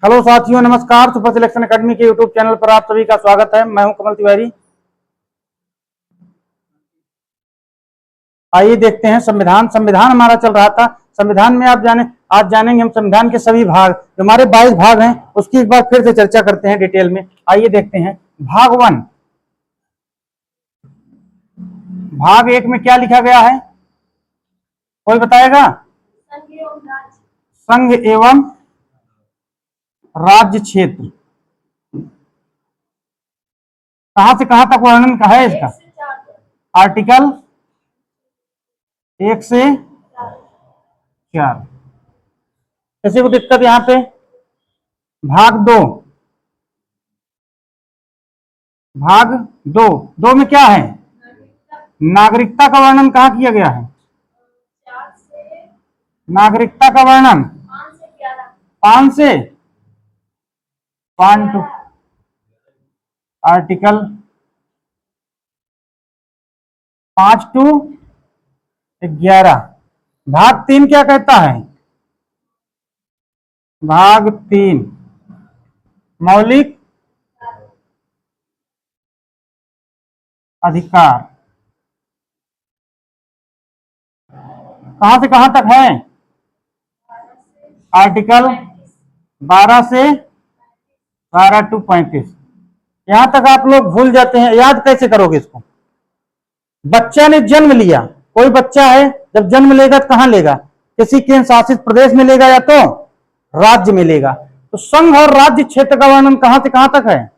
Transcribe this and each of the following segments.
Hello साथियों, नमस्कार। Super selection academy के यूट्यूब चैनल पर आप सभी का स्वागत है। मैं हूं कमल तिवारी। आइए देखते हैं संविधान हमारा चल रहा था। संविधान में आज जानेंगे हम संविधान के सभी भाग, जो हमारे 22 भाग हैं, उसकी एक बार फिर से चर्चा करते हैं डिटेल में। आइए देखते हैं भाग 1। भाग 1 में क्या लिखा गया है, कोई बताएगा? संघ एवं राज्य क्षेत्र। कहां से कहां तक वर्णन का है इसका? आर्टिकल 1 से 4। किसी को दिक्कत यहां पे? भाग 2। भाग 2 में क्या है? नागरिकता का वर्णन कहाँ किया गया है? नागरिकता का वर्णन 5 से 1 टू आर्टिकल 5 टू 11। भाग 3 क्या कहता है? भाग 3 मौलिक अधिकार। कहां से कहां तक है? आर्टिकल 12 से 12 टू 35। यहां तक आप लोग भूल जाते हैं, याद कैसे करोगे इसको? बच्चा ने जन्म लिया, कोई बच्चा है, जब जन्म लेगा तो कहां लेगा? किसी केंद्र शासित प्रदेश में लेगा या तो राज्य में लेगा। तो संघ और राज्य क्षेत्र का वर्णन कहां से कहां तक है?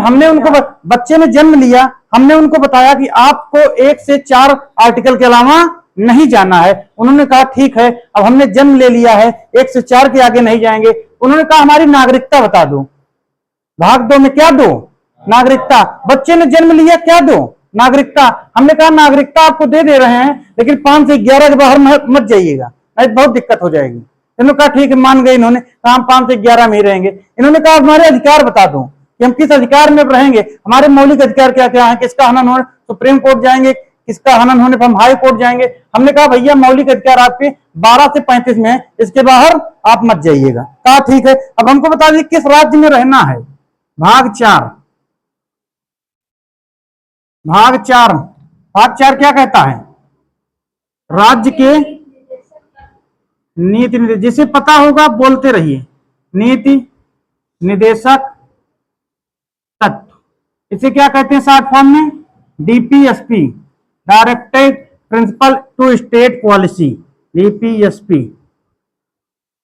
हमने उनको बच्चे ने जन्म लिया, हमने उनको बताया कि आपको 1 से 4 आर्टिकल के अलावा नहीं जाना है। उन्होंने कहा ठीक है, अब हमने जन्म ले लिया है, 1 से 4 के आगे नहीं जाएंगे। उन्होंने कहा हमारी नागरिकता बता दो। भाग 2 में क्या दो? नागरिकता। बच्चे ने जन्म लिया, क्या दो? नागरिकता। हमने कहा नागरिकता आपको दे रहे हैं, लेकिन 5 से 11 के बाहर मत जाइएगा, नहीं बहुत दिक्कत हो जाएगी। इन्होंने कहा ठीक है, मान गए। इन्होंने कहा हम 5 से 11 में ही रहेंगे। इन्होंने कहा हमारे अधिकार बता दो कि हम किस अधिकार में रहेंगे, हमारे मौलिक अधिकार क्या क्या है, किसका हनन होने सुप्रीम कोर्ट जाएंगे, किसका हनन होने पर हम हाई कोर्ट जाएंगे। हमने कहा भैया मौलिक अधिकार आपके 12 से 35 में है, इसके बाहर आप मत जाइएगा। कहा ठीक है, अब हमको बता दीजिए किस राज्य में रहना है। भाग 4। भाग 4 क्या कहता है? राज्य के नीति निर्देशक। जिसे पता होगा बोलते रहिए। नीति निदेशक तत्व, इसे क्या कहते हैं शॉर्ट फॉर्म में? DPSP, directive principle to state policy. DPSP,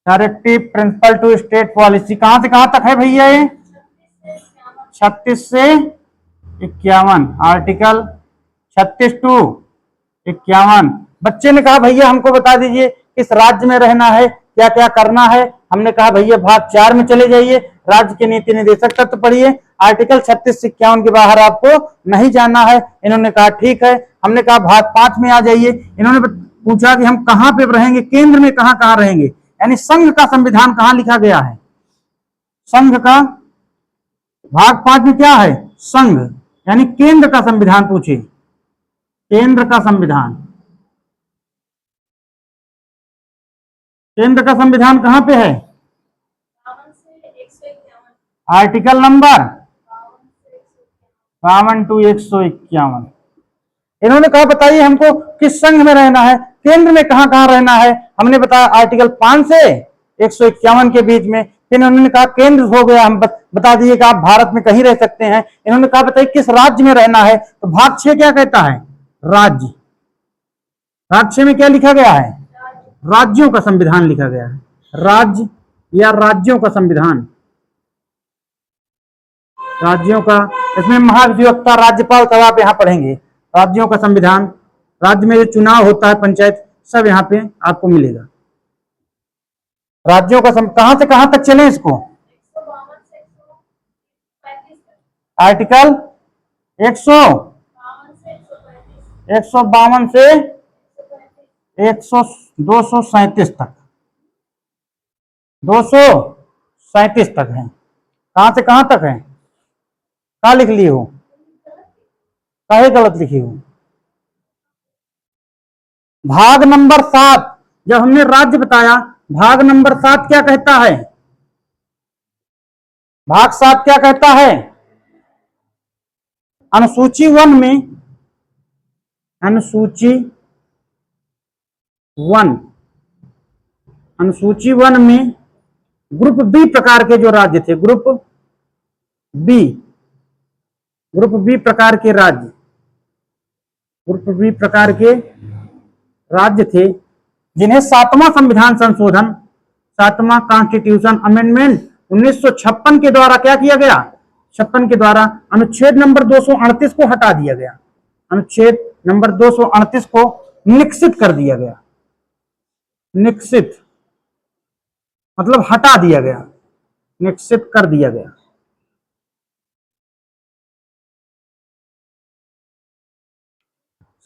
directive principle to state policy. कहां से कहां तक है भैया ये? 36 से 51। Article 36 to 51। बच्चे ने कहा भैया हमको बता दीजिए किस राज्य में रहना है, क्या क्या करना है। हमने कहा भैया भाग 4 में चले जाइए, राज्य के नीति निदेशक तत्व पढ़िए, आर्टिकल 36 से 51 के बाहर आपको नहीं जाना है। इन्होंने कहा ठीक है। हमने कहा भाग 5 में आ जाइए। इन्होंने पूछा कि हम कहां पे रहेंगे, केंद्र में कहां कहां रहेंगे, यानी संघ का संविधान कहां लिखा गया है? संघ का भाग 5 में क्या है? संघ यानी केंद्र का संविधान पूछे। केंद्र का संविधान, केंद्र का संविधान कहां पे है? Article number 52 to 151। इन्होंने कहा बताइए हमको किस संघ में रहना है, केंद्र में कहां कहां रहना है। हमने बताया आर्टिकल 5 से 151 के बीच में। फिर उन्होंने कहा केंद्र हो गया, हम बता दिए कि आप भारत में कहीं रह सकते हैं। इन्होंने कहा बताइए किस राज्य में रहना है। तो भाग 6 क्या कहता है? राज्य। भाग 6 में क्या लिखा गया है? राज्यों का संविधान लिखा गया है। राज्य या राज्यों का संविधान, राज्यों का। इसमें महाधिवक्ता, राज्यपाल सब आप यहाँ पढ़ेंगे। राज्यों का संविधान, राज्य में जो चुनाव होता है पंचायत, सब यहाँ पे आपको मिलेगा। राज्यों का कहां से कहां तक चले इसको? आर्टिकल 152 से 237 तक, 237 तक है। कहां से कहां तक है? कहा लिख ली हो? काहे गलत लिखी हो? भाग नंबर 7, जब हमने राज्य बताया, भाग नंबर 7 क्या कहता है? भाग 7 क्या कहता है? अनुसूची 1 में, अनुसूची 1, अनुसूची 1 में ग्रुप बी प्रकार के जो राज्य थे, ग्रुप बी प्रकार के राज्य, ग्रुप बी प्रकार के राज्य थे जिन्हें 7वां संविधान संशोधन, 7वां कॉन्स्टिट्यूशन अमेंडमेंट 1956 के द्वारा क्या किया गया? 56 के द्वारा अनुच्छेद नंबर 238 को हटा दिया गया, अनुच्छेद नंबर 238 को निश्चित कर दिया गया। निश्चित मतलब हटा दिया गया, निश्चित कर दिया गया।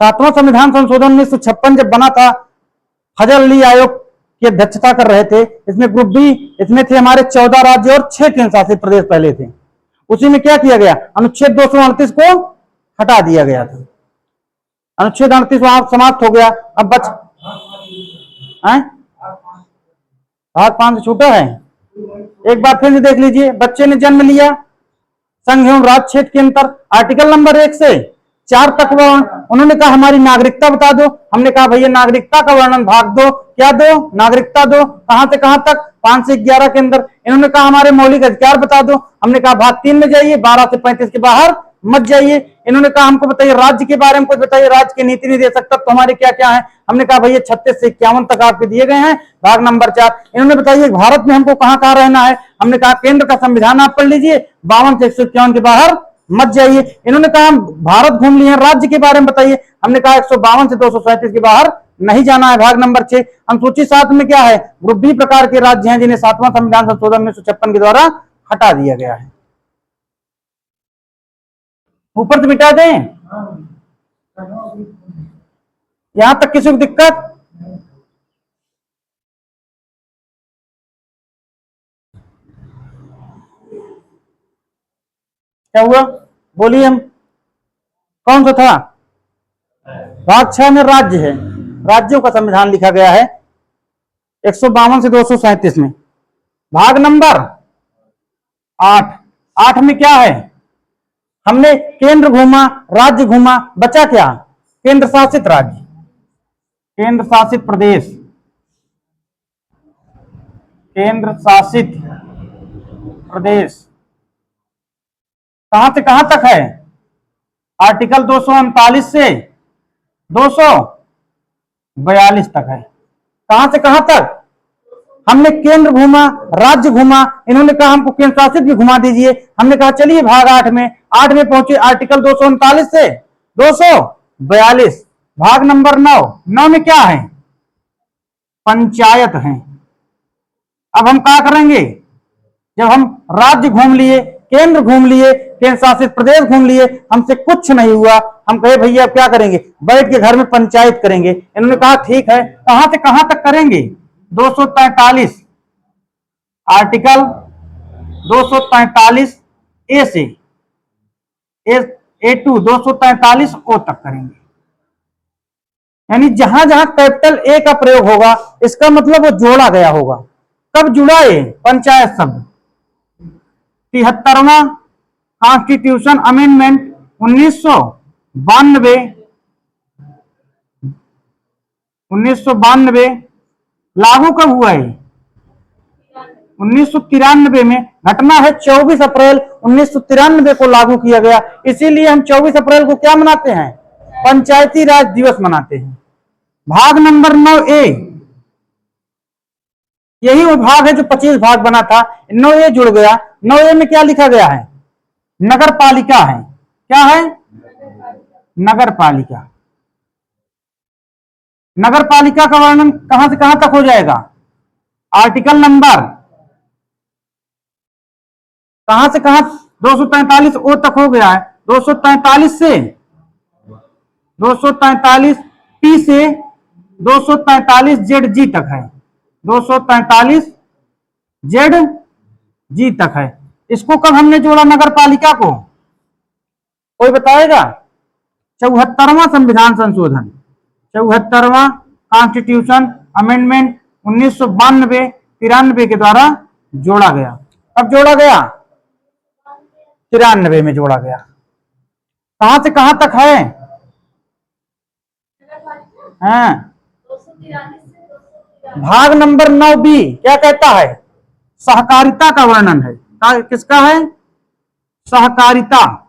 सातवां संविधान संशोधन 1956 जब बना था, फजल अली आयोग की अध्यक्षता कर रहे थे। इसमें ग्रुप बी, इसमें थे हमारे 14 राज्य और 6 केंद्र शासित प्रदेश पहले थे। उसी में क्या किया गया? अनुच्छेद 238 को हटा दिया गया था। अनुच्छेद 38 वहां समाप्त हो गया। अब बच भाग 5 से छूटा है। एक बार फिर से देख लीजिए। बच्चे ने जन्म लिया, संघ एवं राज्य क्षेत्र के अंतर आर्टिकल नंबर 1 से 4 तक उन्होंने कहा हमारी नागरिकता बता दो। हमने कहा भैया नागरिकता का वर्णन भाग दो, क्या दो? नागरिकता दो। कहां से कहां तक? 5 से 11 के अंदर। इन्होंने कहा हमारे मौलिक अधिकार बता दो। हमने कहा भाग 3 में जाइए, 12 से 35 के बाहर मत जाइए। इन्होंने कहा हमको बताइए राज्य के बारे में कुछ बताइए, राज्य की नीति निर्देशक तत्व हमारे क्या क्या है। हमने कहा भैया 36 से 51 तक आपके दिए गए हैं। भाग नंबर 4 इन्होंने बताइए भारत में हमको कहां कहां रहना है। हमने कहा केंद्र का संविधान आप पढ़ लीजिए, 52 से 151 के बाहर मत जाइए। इन्होंने कहा हम भारत घूम लिए हैं, राज्य के बारे में बताइए। हमने कहा 152 से 237 के बाहर नहीं जाना है। भाग नंबर 6 अनुसूची 7 में क्या है? ग्रुप बी प्रकार के राज्य हैं जिन्हें 7वां संविधान संशोधन 1956 के द्वारा हटा दिया गया है। ऊपर से मिटा दें, यहां तक किसी को दिक्कत? क्या हुआ बोलिए। हम कौन सा था? भाग 6 में राज्य है, राज्यों का संविधान लिखा गया है 152 से 237 में। भाग नंबर 8 में क्या है? हमने केंद्र घूमा, राज्य घूमा, बचा क्या? केंद्र शासित राज्य, केंद्र शासित प्रदेश, केंद्र शासित प्रदेश कहां से कहां तक है? आर्टिकल 239 से 242 तक है। कहां से कहां तक? हमने केंद्र घूमा, राज्य घूमा, इन्होंने कहा हमको केंद्र शासित भी घुमा दीजिए। हमने कहा चलिए भाग 8 में पहुंचे आर्टिकल 239 से 242। भाग नंबर 9 में क्या है? पंचायत है। अब हम क्या करेंगे? जब हम राज्य घूम लिए, केंद्र घूम लिए, केंद्र शासित प्रदेश घूम लिए, हमसे कुछ नहीं हुआ, हम कहे भैया क्या करेंगे? बैठ के घर में पंचायत करेंगे। इन्होंने कहा ठीक है। कहां से कहां तक करेंगे? 243 आर्टिकल 243 ए से A2 243 ओ तक करेंगे। यानी जहां जहां कैपिटल ए का प्रयोग होगा इसका मतलब वो जोड़ा गया होगा। कब जुड़ा ये पंचायत शब्द? 73वां कॉन्स्टिट्यूशन अमेंडमेंट 1992 लागू कब हुआ है? 1993 में। घटना है 24 अप्रैल 1993 को लागू किया गया। इसीलिए हम 24 अप्रैल को क्या मनाते हैं? पंचायती राज दिवस मनाते हैं। भाग नंबर 9A, यही वो भाग है जो 25 भाग बना था। 9A जुड़ गया। 9A में क्या लिखा गया है? नगर पालिका है। क्या है? नगर पालिका। नगर पालिका का वर्णन कहां से कहां तक हो जाएगा? आर्टिकल नंबर कहां से कहां? 243 ओ तक हो गया है। 243 से 243 टी से 243 जेड जी तक है। 243 जेड जी तक है। इसको कब हमने जोड़ा नगर पालिका को? कोई बताएगा? 74वां संविधान संशोधन, 74वां कॉन्स्टिट्यूशन अमेंडमेंट 1992-93 के द्वारा जोड़ा गया। कब जोड़ा गया? 93 में जोड़ा गया। कहां से कहां तक है? हाँ, भाग नंबर 9 बी क्या कहता है? सहकारिता का वर्णन है। किसका है? सहकारिता।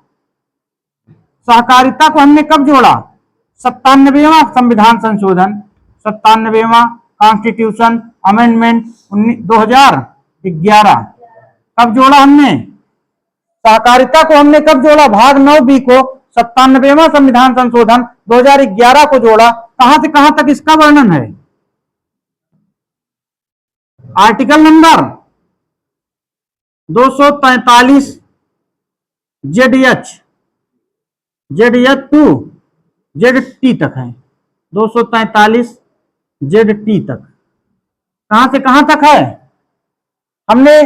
सहकारिता को हमने कब जोड़ा? 97वां संविधान संशोधन, 97वां कॉन्स्टिट्यूशन अमेंडमेंट 2011। कब जोड़ा हमने? सहकारिता को हमने कब जोड़ा? भाग 9 बी को 97वां संविधान संशोधन 2011 को जोड़ा। कहां से कहां तक इसका वर्णन है? Article number 243 Z to Z T तक है। 243 जेड टी तक कहां से कहां तक है? हमने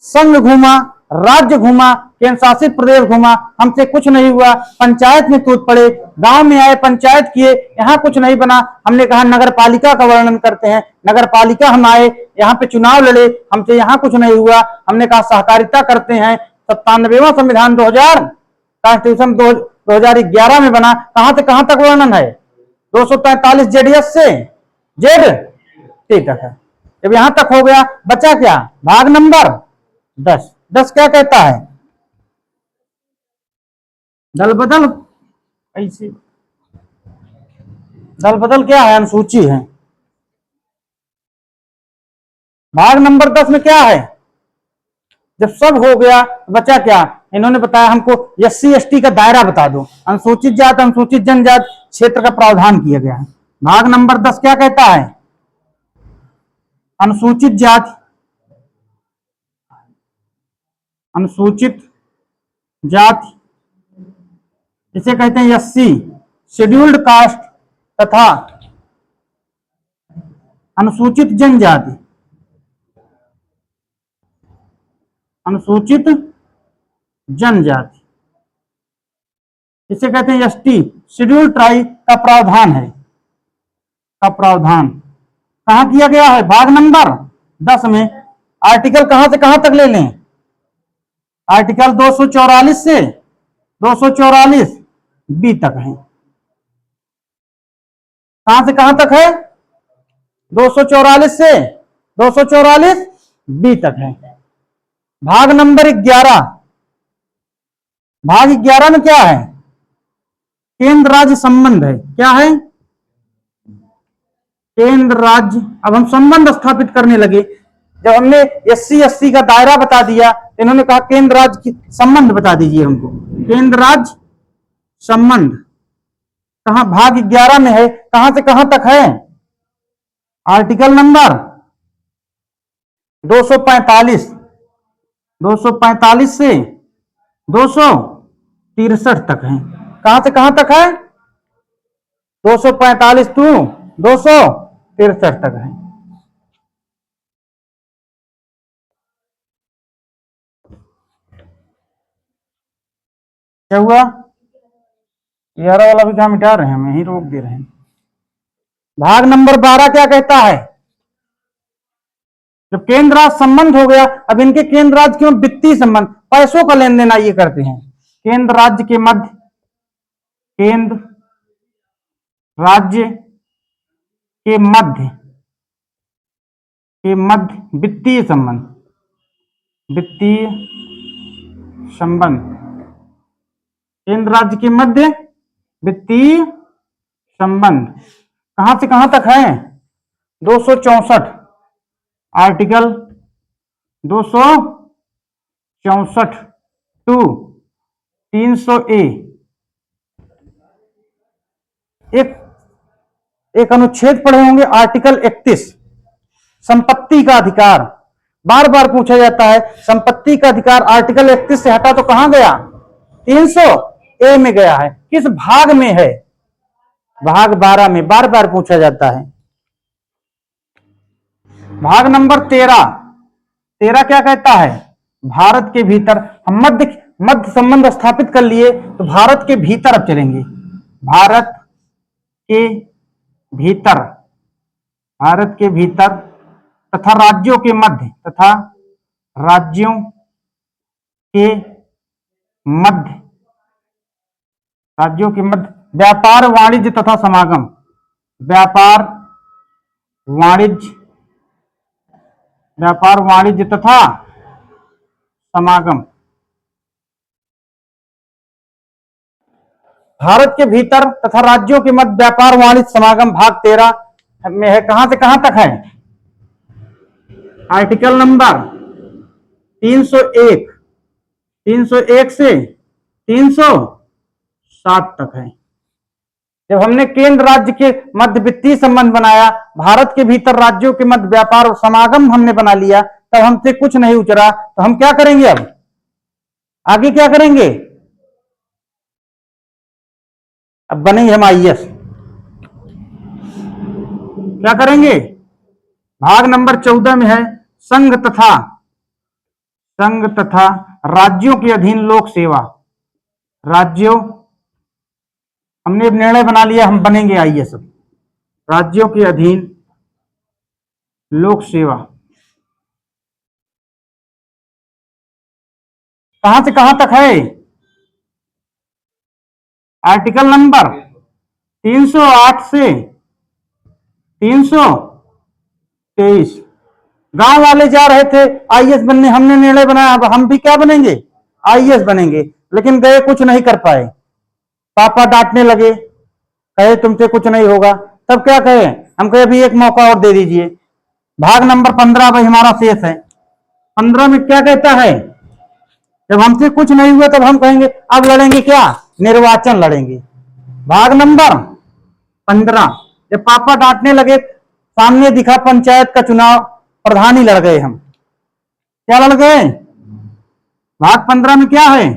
संघ घूमा, राज्य घूमा, केंद्र शासित प्रदेश घूमा, हमसे कुछ नहीं हुआ। पंचायत में कूद पड़े, गांव में आए, पंचायत किए, यहाँ कुछ नहीं बना। हमने कहा नगर पालिका का वर्णन करते हैं। नगर पालिका हम आए, यहाँ पे चुनाव लड़े, हमसे यहाँ कुछ नहीं हुआ। हमने कहा सहकारिता करते हैं। 97वां संविधान 2000 कॉन्स्टिट्यूशन 2011 में बना। कहां से कहां तक वर्णन है? 243 जेडीएस से जेड टी तक है। जब यहां तक हो गया, बचा क्या? भाग नंबर 10। 10 क्या कहता है? दल बदल। ऐसे दल बदल क्या है? अनुसूची है। भाग नंबर 10 में क्या है? जब सब हो गया, बचा क्या? इन्होंने बताया हमको एससी एसटी का दायरा बता दो। अनुसूचित जात अनुसूचित जनजात क्षेत्र का प्रावधान किया गया है। भाग नंबर 10 क्या कहता है? अनुसूचित जाति, अनुसूचित जाति इसे कहते हैं एससी, शेड्यूल्ड कास्ट तथा अनुसूचित जनजाति, अनुसूचित जनजाति इसे कहते हैं एसटी, शेड्यूल्ड ट्राइब का प्रावधान है। का प्रावधान कहां किया गया है? भाग नंबर 10 में। आर्टिकल कहां से कहां तक ले लें? आर्टिकल 244 से 244 बी तक है। कहां से कहां तक है? 244 से 244 बी तक है। भाग नंबर 11, भाग 11 में क्या है? केंद्र राज्य संबंध है। क्या है? केंद्र राज्य। अब हम संबंध स्थापित करने लगे। जब हमने एससी एसटी का दायरा बता दिया, इन्होंने कहा केंद्र राज्य की संबंध बता दीजिए हमको। केंद्र राज्य संबंध कहां? भाग 11 में है। कहां से कहां तक है? आर्टिकल नंबर 245, 245 से 263 तक है। कहां से कहां तक है? 245 टू 263 तक है। क्या हुआ? 11 वाला भी कहां मिटा रहे हैं? हम यही रोक दे रहे हैं। भाग नंबर 12 क्या कहता है? जब केंद्र राज्य संबंध हो गया, अब इनके केंद्र राज्य क्यों? वित्तीय संबंध, पैसों का लेन देन ये करते हैं। केंद्र राज्य के मध्य, केंद्र राज्य के मध्य, के मध्य वित्तीय संबंध, वित्तीय संबंध, केंद्र राज्य के मध्य वित्तीय संबंध कहां से कहां तक है? 264, आर्टिकल 264 टू 300A। एक अनुच्छेद पढ़े होंगे, आर्टिकल 31, संपत्ति का अधिकार। बार बार पूछा जाता है संपत्ति का अधिकार आर्टिकल 31 से हटा तो कहां गया? 300A में गया है। किस भाग में है? भाग 12 में। बार बार पूछा जाता है। भाग नंबर 13, 13 क्या कहता है? भारत के भीतर हम मध्य संबंध स्थापित कर लिए, तो भारत के भीतर अब चलेंगे। भारत के भीतर, भारत के भीतर तथा राज्यों के मध्य, तथा राज्यों के मध्य, राज्यों के मध्य व्यापार वाणिज्य तथा समागम, व्यापार वाणिज्य, व्यापार वाणिज्य तथा समागम। भारत के भीतर तथा राज्यों के मध्य व्यापार वाणिज्य समागम भाग 13 में है। कहां से कहां तक है? आर्टिकल नंबर 301, 301 से 307 तक है। जब हमने केंद्र राज्य के मध्य वित्तीय संबंध बनाया, भारत के भीतर राज्यों के मध्य व्यापार और समागम हमने बना लिया, तब हमसे कुछ नहीं उचरा, तो हम क्या करेंगे? अब आगे क्या करेंगे? अब बनेंगे हम आईएएस। क्या करेंगे? भाग नंबर 14 में है संघ तथा राज्यों के अधीन लोक सेवा। राज्यों, हमने निर्णय बना लिया हम बनेंगे आईएएस। राज्यों के अधीन लोक सेवा कहां से कहां तक है? आर्टिकल नंबर 308 से 323। गांव वाले जा रहे थे आईएएस बनने, हमने निर्णय बनाया अब हम भी क्या बनेंगे? आईएएस बनेंगे। लेकिन गए, कुछ नहीं कर पाए, पापा डांटने लगे, कहे तुमसे कुछ नहीं होगा। तब क्या कहे? हम कहे अभी एक मौका और दे दीजिए। भाग नंबर 15 भाई हमारा शेष है। 15 में क्या कहता है? जब हमसे कुछ नहीं हुआ तब हम कहेंगे अब लड़ेंगे क्या? निर्वाचन लड़ेंगे। भाग नंबर 15, जब पापा डांटने लगे, सामने दिखा पंचायत का चुनाव, प्रधान ही लड़ गए हम। क्या लड़ गए? भाग 15 में क्या है?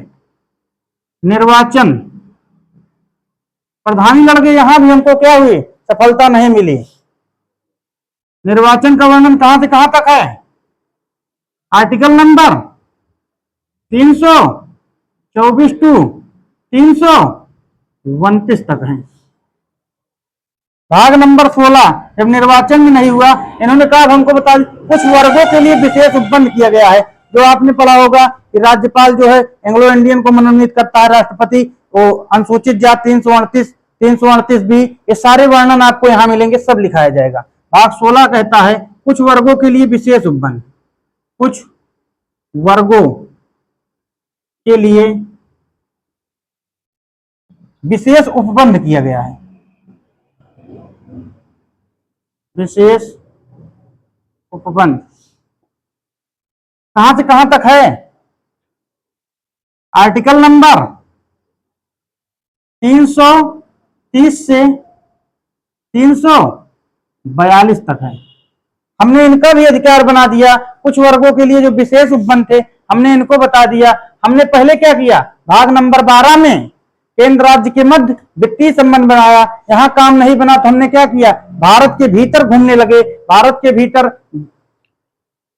निर्वाचन, प्रधान ही लड़ गए। यहां भी हमको क्या हुई? सफलता नहीं मिली। निर्वाचन का वर्णन कहां से कहां तक है? आर्टिकल नंबर 324 टू 329 तक है। भाग नंबर 16, जब निर्वाचन में नहीं हुआ, इन्होंने कहा हमको बता, कुछ वर्गों के लिए विशेष उपबंध किया गया है। जो आपने पढ़ा होगा कि राज्यपाल जो है एंग्लो इंडियन को मनोनीत करता है, राष्ट्रपति वो अनुसूचित जाति 338, 338 भी, ये सारे वर्णन आपको यहां मिलेंगे, सब लिखाया जाएगा। भाग 16 कहता है कुछ वर्गों के लिए विशेष उपबंध, कुछ वर्गों के लिए विशेष उपबंध किया गया है। विशेष उपबंध कहां से कहां तक है? आर्टिकल नंबर 330 से 342 तक है। हमने इनका भी अधिकार बना दिया। कुछ वर्गों के लिए जो विशेष उपबंध थे हमने इनको बता दिया। हमने पहले क्या किया? भाग नंबर 12 में केंद्र राज्य के मध्य वित्तीय संबंध बनाया। यहां काम नहीं बना तो हमने क्या किया? भारत के भीतर घूमने लगे। भारत के भीतर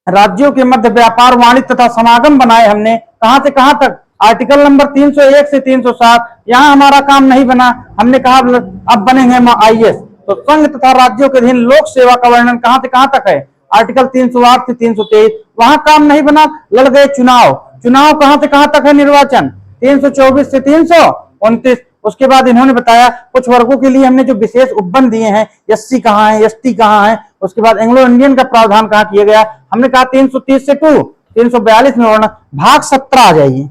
राज्यों के मध्य व्यापार वाणिज्य तथा समागम बनाए हमने। कहां से कहां तक? आर्टिकल नंबर 301 से 307। यहां हमारा काम नहीं बना, हमने कहा अब बनेंगे हम आईएएस। तो संघ तथा राज्यों के अधीन लोक सेवा का वर्णन कहां से कहां तक है? आर्टिकल 308 से 323। वहां काम नहीं बना, लड़ गए चुनाव। चुनाव कहां से कहां तक है? निर्वाचन 324 से 329। उसके बाद इन्होंने बताया कुछ वर्गों के लिए हमने जो विशेष उपबंध दिए हैं, एससी कहां है, एसटी कहां है। उसके बाद एंग्लो इंडियन का प्रावधान कहां किया गया? हमने कहा 330 से 342 में वर्णन। भाग 17 आ जाइए।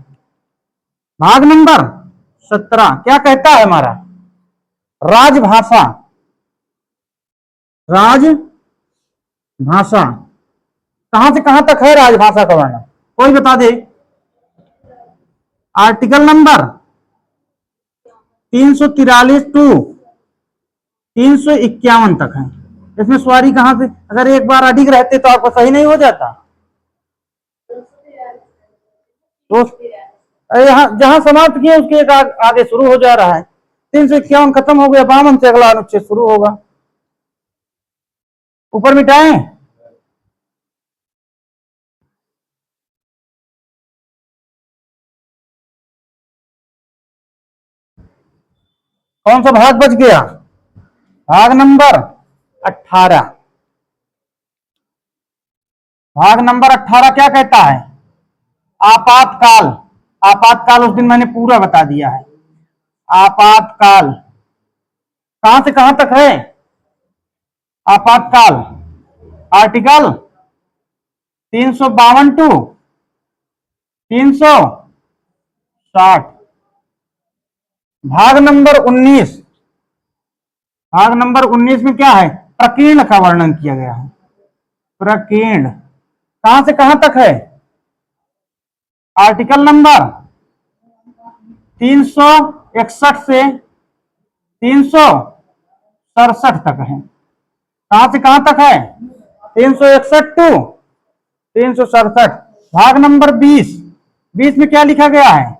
भाग नंबर 17 क्या कहता है हमारा? राजभाषा, राजभाषा कहां से कहां तक है? राजभाषा का वर्णन कोई बता दे। आर्टिकल नंबर 343 टू 351 तक है। इसमें सवारी कहां से? अगर एक बार अडिग रहते तो आपको सही नहीं हो जाता। तो यहाँ जहां समाप्त किए उसके एक आगे शुरू हो जा रहा है। 351 खत्म हो गया, 52 से अगला अनुच्छेद शुरू होगा। ऊपर मिटाएं। कौन सा भाग बच गया? भाग नंबर 18। भाग नंबर 18 क्या कहता है? आपातकाल। आपातकाल उस दिन मैंने पूरा बता दिया है। आपातकाल कहां से कहां तक है? आपातकाल आर्टिकल 352 टू 360। भाग नंबर 19, भाग नंबर 19 में क्या है? प्रकीर्ण का वर्णन किया गया है। प्रकीर्ण कहां से कहां तक है? आर्टिकल नंबर 361 से 367 तक है। कहां से कहां तक है? 361 टू 367। भाग नंबर 20, 20 में क्या लिखा गया है?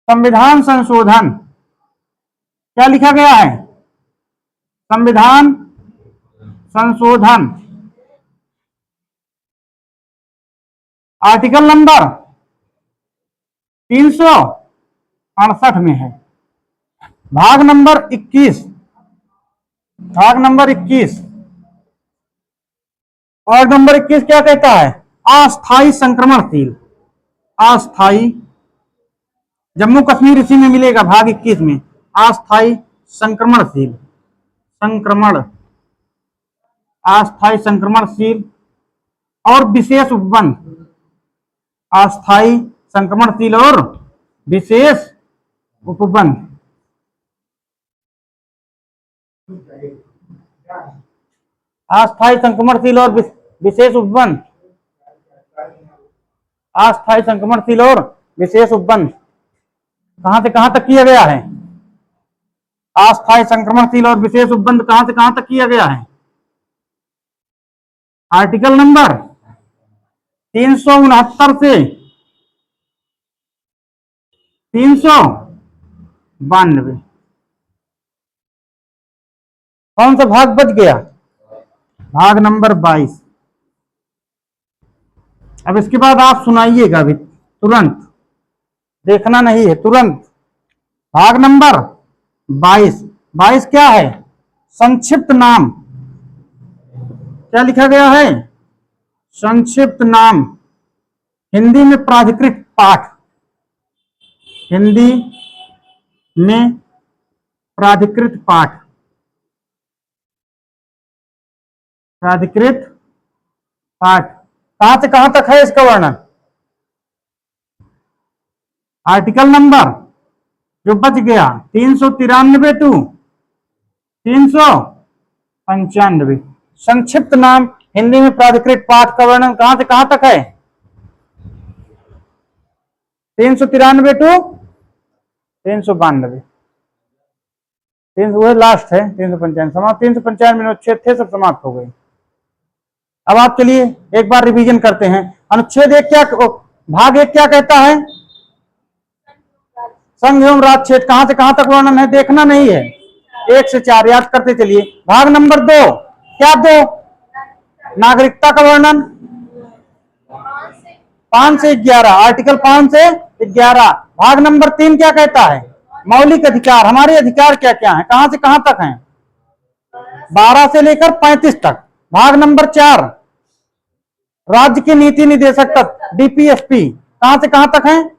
संविधान संशोधन। क्या लिखा गया है? संविधान संशोधन। आर्टिकल नंबर 368 में है। भाग नंबर 21, भाग नंबर 21, भाग नंबर 21 क्या कहता है? अस्थायी संक्रमणशील। अस्थायी, जम्मू कश्मीर इसी में मिलेगा, भाग 21 में। अस्थायी संक्रमणशील, संक्रमण, अस्थायी संक्रमणशील और विशेष उपबंध। अस्थायी संक्रमणशील और विशेष उपबंध। अस्थायी संक्रमणशील और विशेष उपबंध। अस्थायी संक्रमणशील और विशेष उपबंध कहां से कहां तक किया गया है? अस्थायी संक्रमणशील और विशेष उपबंध कहां से कहां तक किया गया है? आर्टिकल नंबर 369 से 392। कौन सा भाग बच गया? भाग नंबर 22। अब इसके बाद आप सुनाइएगा अभी तुरंत, देखना नहीं है, तुरंत। भाग नंबर 22, 22 क्या है? संक्षिप्त नाम। क्या लिखा गया है? संक्षिप्त नाम। हिंदी में प्राधिकृत पाठ, हिंदी में प्राधिकृत पाठ, प्राधिकृत पाठ कहां से कहां तक है इसका वर्णन? आर्टिकल नंबर जो बच गया 393 टू 395। संक्षिप्त नाम हिंदी में प्राधिकृत पाठ का वर्णन कहां से कहां तक है? 393 टू 392। वो लास्ट है 395 समाप्त। 395 में अनुच्छेद थे, सब समाप्त हो गए। अब आप चलिए एक बार रिवीजन करते हैं। अनुच्छेद 1 क्या, भाग 1 क्या कहता है? संघ एवं राज्य क्षेत्र कहां से कहां तक वर्णन है? देखना नहीं है, 1 से 4 याद करते चलिए। भाग नंबर 2 क्या? 2 नागरिकता का वर्णन 5 से 11, आर्टिकल 5 से 11। भाग नंबर 3 क्या कहता है? मौलिक अधिकार। हमारे अधिकार क्या क्या है, कहां से कहां तक हैं? 12 से लेकर 35 तक। भाग नंबर 4 राज्य के नीति निदेशक तत्व, डीपीएसपी कहां से कहां तक हैं?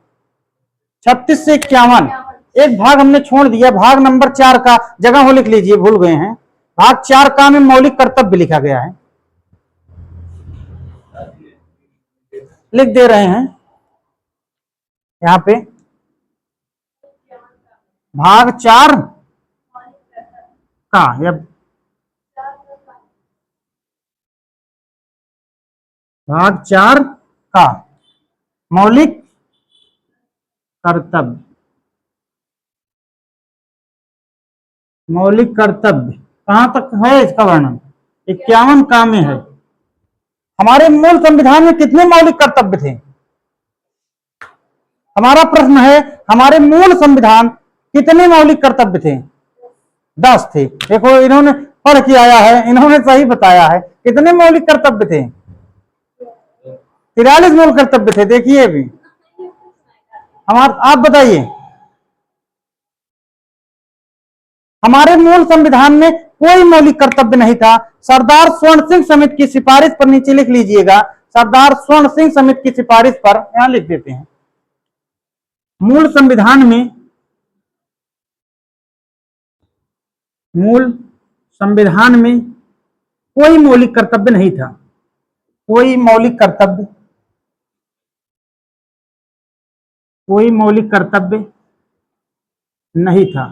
36 से 51। एक भाग हमने छोड़ दिया, भाग नंबर 4 का, जगह हो लिख लीजिए, भूल गए हैं। भाग 4 का में मौलिक कर्तव्य लिखा गया है, लिख दे रहे हैं यहां पे। भाग 4 का या भाग 4 का मौलिक कर्तव्य, मौलिक कर्तव्य कहां तक है इसका वर्णन? 51 का में है। हमारे मूल संविधान में कितने मौलिक कर्तव्य थे? हमारा प्रश्न है, हमारे मूल संविधान कितने मौलिक कर्तव्य थे? 10 थे। देखो इन्होंने पढ़ के आया है, इन्होंने सही बताया है। कितने मौलिक कर्तव्य थे? 43 मौलिक कर्तव्य थे। देखिए अभी आप बताइए, हमारे मूल संविधान में कोई मौलिक कर्तव्य नहीं था। सरदार स्वर्ण सिंह समिति की सिफारिश पर, नीचे लिख लीजिएगा, सरदार स्वर्ण सिंह समिति की सिफारिश पर, यहां लिख देते हैं, मूल संविधान में, मूल संविधान में कोई मौलिक कर्तव्य नहीं था, कोई मौलिक कर्तव्य, कोई मौलिक कर्तव्य नहीं था।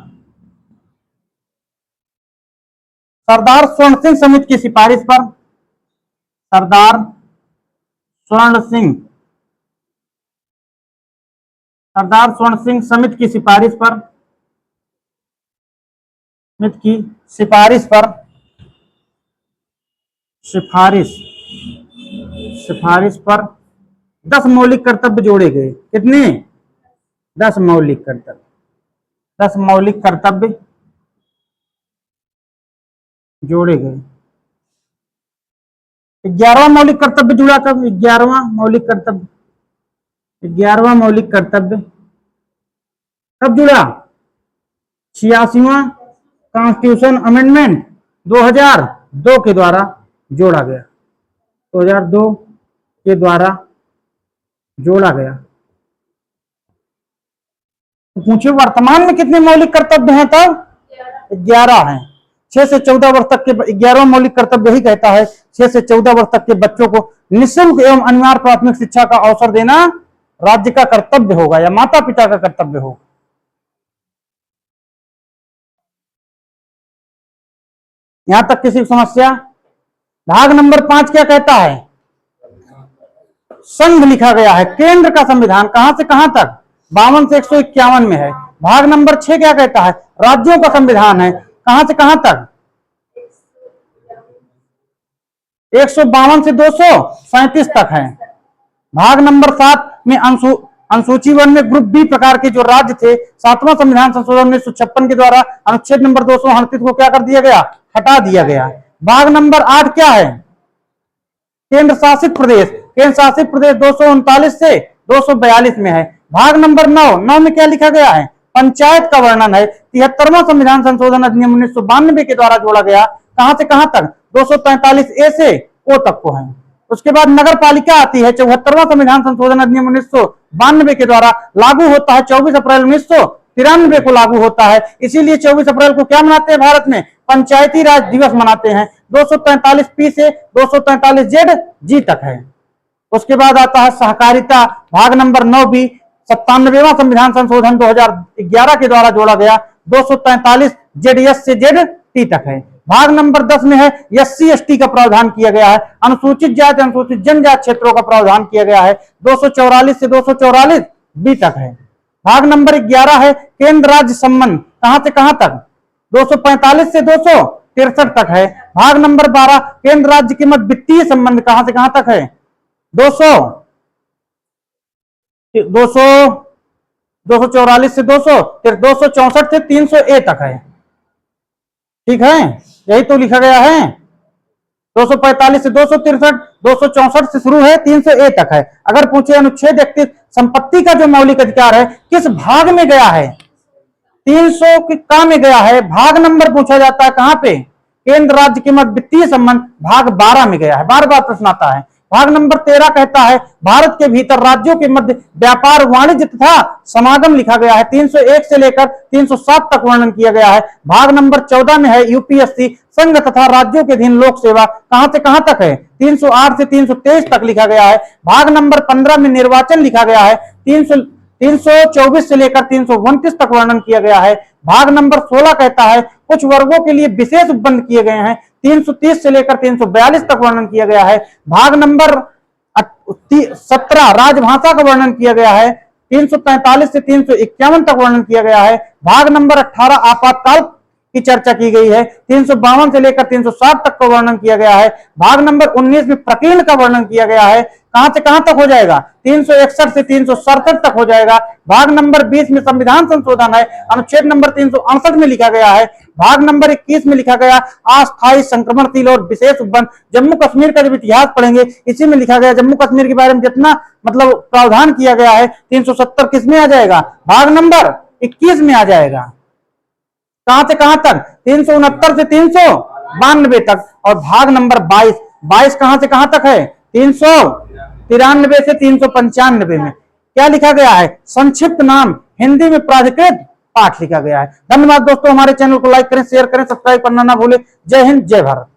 सरदार स्वर्ण सिंह समिति की सिफारिश पर, सरदार स्वर्ण सिंह, सरदार स्वर्ण सिंह समिति की सिफारिश पर, समिति की सिफारिश पर, सिफारिश, सिफारिश पर 10 मौलिक कर्तव्य जोड़े गए। कितने? 10 मौलिक कर्तव्य, 10 मौलिक कर्तव्य जोड़े गए। 11वां मौलिक कर्तव्य जुड़ा कब? 11वां मौलिक कर्तव्य, 11वां मौलिक कर्तव्य कब जुड़ा? 86वां कॉन्स्टिट्यूशन अमेंडमेंट 2002 के द्वारा जोड़ा गया, 2002 के द्वारा जोड़ा गया। तो पूछिए वर्तमान में कितने मौलिक कर्तव्य हैं? तब 11 हैं। 6 से 14 वर्ष तक के 11वां मौलिक कर्तव्य यही कहता है 6 से 14 वर्ष तक के बच्चों को निःशुल्क एवं अनिवार्य प्राथमिक शिक्षा का अवसर देना राज्य का कर्तव्य होगा या माता पिता का कर्तव्य होगा। यहां तक किसी समस्या? भाग नंबर 5 क्या कहता है? संघ लिखा गया है। केंद्र का संविधान कहां से कहां तक? 52 से 151 में है। भाग नंबर 6 क्या कहता है? राज्यों का संविधान है। कहां से कहां तक? 152 से 237 तक है। भाग नंबर 7 में अनुसूची 1 में ग्रुप बी प्रकार के जो राज्य थे 7वां संविधान संशोधन 1956 के द्वारा अनुच्छेद नंबर 238 को क्या कर दिया गया? हटा दिया गया। भाग नंबर 8 क्या है? केंद्र शासित प्रदेश। केंद्र शासित प्रदेश 239 से 242 में है। भाग नंबर 9 में क्या लिखा गया है? पंचायत का वर्णन है। 73वां संविधान संशोधन अधिनियम 1992 के द्वारा जोड़ा गया। कहां से कहां तक? 243 ए से ओ तक को है। उसके बाद नगर पालिका आती है। 74वां संविधान संशोधन अधिनियम 1992 के द्वारा लागू होता है। 24 अप्रैल 1993 को लागू होता है। इसीलिए 24 अप्रैल को क्या मनाते हैं भारत में? पंचायती राज दिवस मनाते हैं। 243 पी से 243 जेड जी तक है। उसके बाद आता है सहकारिता। भाग नंबर 9 भी 97वां संविधान संशोधन 2011 के द्वारा जोड़ा गया। 243 जेड एस से जेड टी तक है। भाग नंबर 10 में है एससी एसटी का प्रावधान किया गया है। अनुसूचित जाति अनुसूचित जनजाति क्षेत्रों का प्रावधान किया गया है। 244 से 244 बी तक है। भाग नंबर 11 है केंद्र राज्य संबंध। कहां से कहां तक? 245 से 263 तक है। भाग नंबर 12 केंद्र राज्य के मध्य वित्तीय संबंध। कहां से कहां तक है? 244 से 200, फिर 264 से 300 ए तक है। ठीक है, यही तो लिखा गया है। 245 से 263, 264 से शुरू है, 300 ए तक है। अगर पूछे अनुच्छेद 31 संपत्ति का जो मौलिक अधिकार है किस भाग में गया है? 300 के का में गया है। भाग नंबर पूछा जाता है कहां पे? केंद्र राज्य के मध्य वित्तीय संबंध भाग 12 में गया है। बार बार प्रश्न आता है। भाग नंबर 13 कहता है भारत के भीतर राज्यों के मध्य व्यापार वाणिज्य तथा समागम लिखा गया है। 301 से लेकर 307 तक वर्णन किया गया है। भाग नंबर 14 में है यूपीएससी संघ तथा राज्यों के अधीन लोक सेवा। कहां से कहां तक है? 308 से 323 तक लिखा गया है। भाग नंबर 15 में निर्वाचन लिखा गया है। 324 से लेकर 329 तक वर्णन किया गया है। भाग नंबर 16 कहता है कुछ वर्गों के लिए विशेष उपबंध किए गए हैं। 330 से लेकर 342 तक वर्णन किया गया है। भाग नंबर 17 राजभाषा का वर्णन किया गया है। 343 से 351 तक वर्णन किया गया है। भाग नंबर 18 आपातकाल की चर्चा की गई है। 352 से लेकर 360 तक का वर्णन किया गया है। भाग नंबर 19 में प्रकीर्ण का वर्णन किया गया है। कहां से कहां तक हो जाएगा? 361 से 367 तक हो जाएगा। भाग नंबर 20 में संविधान संशोधन है। अनुच्छेद नंबर 368 में लिखा गया है। भाग नंबर 21 में लिखा गया अस्थायी संक्रमणशील और विशेष उपबंध। जम्मू कश्मीर का जब इतिहास पढ़ेंगे इसी में लिखा गया जम्मू कश्मीर के बारे में जितना मतलब प्रावधान किया गया है 370 किस में आ जाएगा? भाग नंबर 21 में आ जाएगा। कहां से कहां तक? 369 से 392 तक। और भाग नंबर 22 कहां से कहां तक है? 393 से 395 में। क्या लिखा गया है, संक्षिप्त नाम हिंदी में प्राधिकृत पाठ लिखा गया है। धन्यवाद दोस्तों, हमारे चैनल को लाइक करें, शेयर करें, सब्सक्राइब करना ना भूलें। जय हिंद, जय भारत।